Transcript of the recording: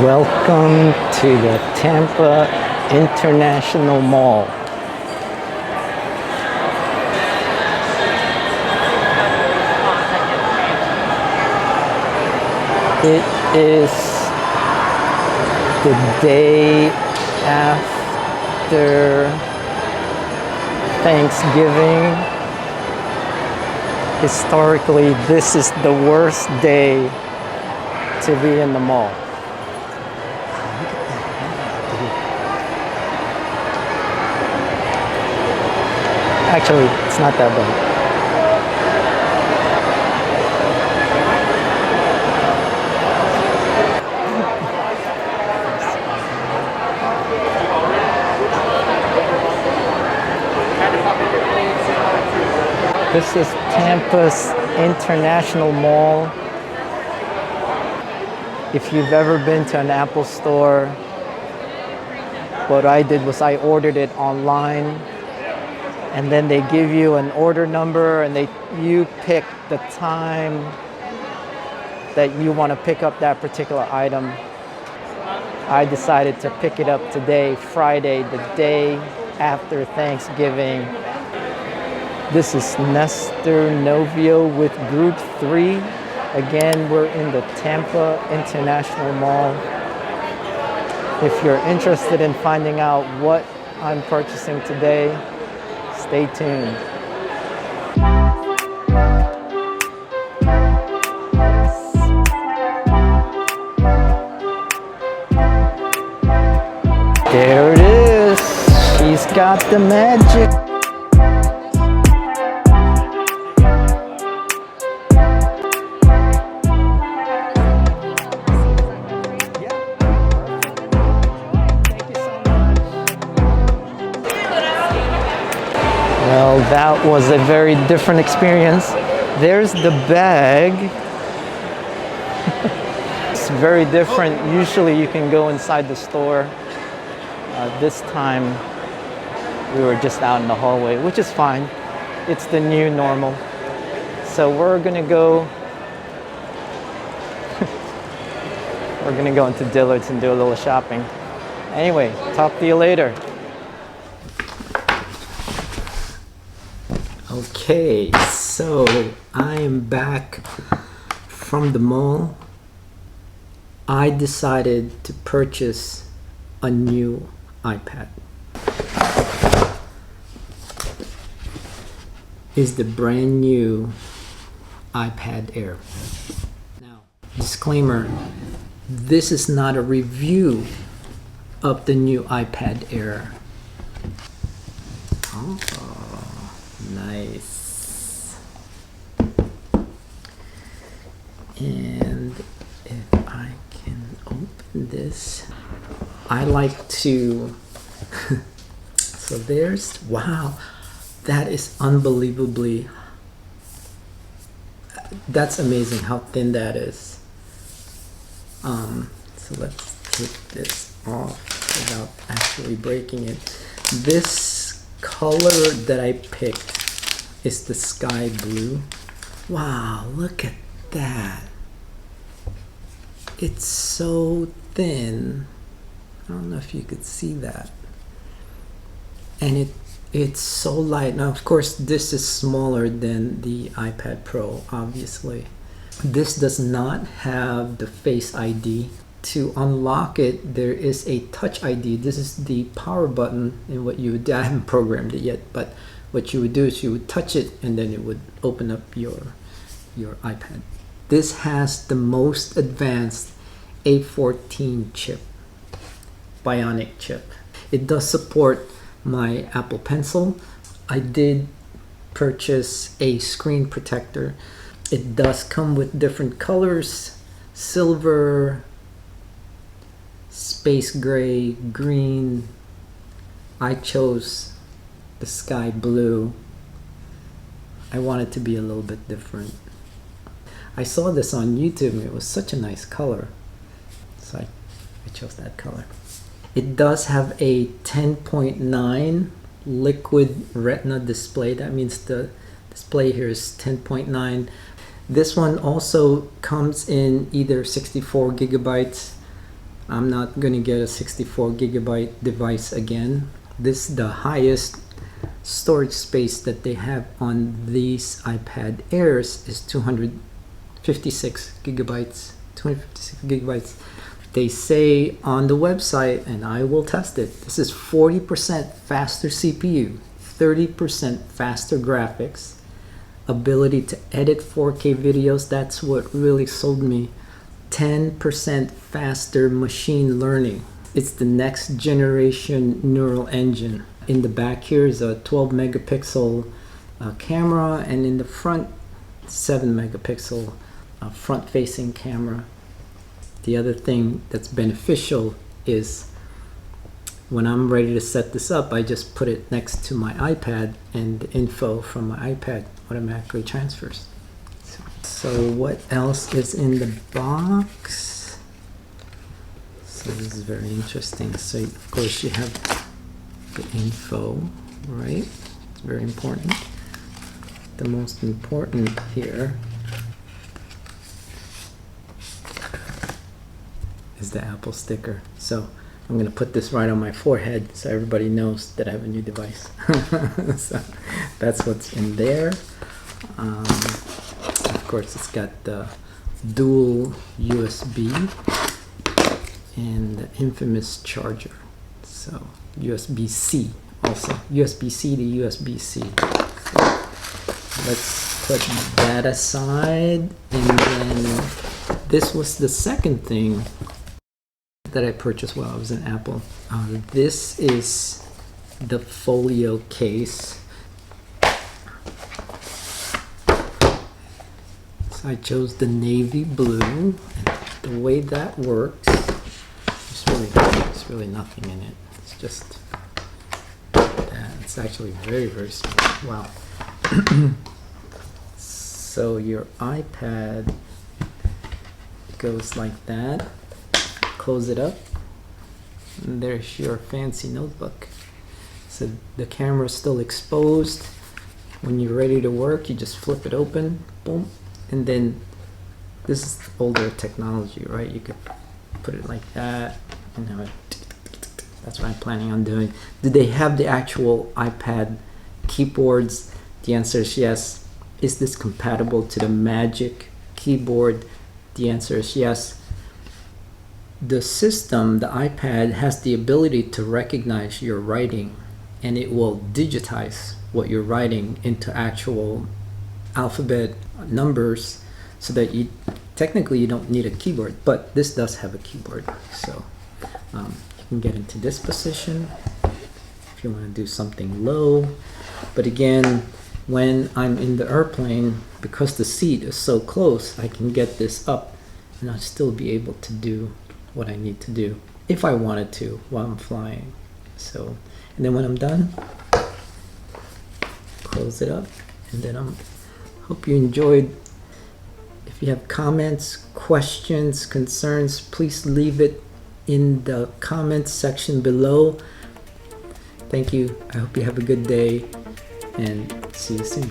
Welcome to the Tampa International Mall. It is the day after Thanksgiving. Historically, this is the worst day to be in the mall. Actually, it's not that bad. This is Tampa's International Mall. If you've ever been to an Apple store, what I did was I ordered it online, and then they give you an order number, and you pick the time that you want to pick up that particular item. I decided to pick it up today, Friday, the day after Thanksgiving. This is Nestor Novio with Group 3. Again, we're in the Tampa International Mall. If you're interested in finding out what I'm purchasing today, stay tuned. There it is. She's got the magic. Well, that was a very different experience. There's the bag. It's very different. Usually you can go inside the store. This time we were just out in the hallway, which is fine. It's the new normal. So we're gonna go into Dillard's and do a little shopping. Anyway, talk to you later. Okay, so I am back from the mall. I decided to purchase a new iPad. Is the brand new iPad Air. Now, disclaimer, this is not a review of the new iPad Air. Oh. Nice. And if I can open this, I like to so there's, wow, that is unbelievably, that's amazing how thin that is. So let's take this off without actually breaking it. This color that I picked is the sky blue. Wow, look at that. It's so thin. I don't know if you could see that. And it's so light. Now, of course, this is smaller than the iPad Pro, obviously. This does not have the Face ID. To unlock it, there is a Touch ID. This is the power button, and what you would, I haven't programmed it yet, but what you would do is you would touch it and then it would open up your iPad. This has the most advanced A14 chip, Bionic chip. It does support my Apple Pencil. I did purchase a screen protector. It does come with different colors, silver, space gray, green. I chose the sky blue. I want it to be a little bit different. I saw this on YouTube and it was such a nice color, so I chose that color. It does have a 10.9 liquid retina display. That means the display here is 10.9. This one also comes in either 64 gigabytes I'm not going to get a 64 gigabyte device again. This is the highest storage space that they have on these iPad Airs is 256 gigabytes. 256 gigabytes. They say on the website, and I will test it, this is 40% faster CPU, 30% faster graphics, ability to edit 4K videos. That's what really sold me. 10% faster machine learning. It's the next generation neural engine. In the back here is a 12 megapixel camera, and in the front 7 megapixel front facing camera. The other thing that's beneficial is when I'm ready to set this up, I just put it next to my iPad and the info from my iPad automatically transfers. So what else is in the box? So this is very interesting. So of course you have the info, right? It's very important. The most important here is the Apple sticker. So I'm going to put this right on my forehead so everybody knows that I have a new device. So that's what's in there. Of course, it's got the dual USB and the infamous charger. So USB-C also. USB-C to USB-C. So let's put that aside. And then this was the second thing that I purchased while I was in Apple. This is the folio case. So I chose the navy blue, and the way that works, there's really nothing in it. It's just that. It's actually very, very small. Wow. So your iPad goes like that. Close it up, and there's your fancy notebook. So the camera's still exposed. When you're ready to work, you just flip it open, boom, and then this is older technology, right? You could put it like that, and have it. That's what I'm planning on doing. Do they have the actual iPad keyboards? The answer is yes. Is this compatible to the Magic Keyboard? The answer is yes. The system, the iPad, has the ability to recognize your writing, and it will digitize what you're writing into actual alphabet numbers, so that you technically you don't need a keyboard, but this does have a keyboard. So you can get into this position if you want to do something low. But again, when I'm in the airplane, because the seat is so close, I can get this up and I'll still be able to do what I need to do if I wanted to while I'm flying. So, and then when I'm done, close it up, and then hope you enjoyed. If you have comments, questions, concerns, please leave it in the comments section below. Thank you. I hope you have a good day, and see you soon.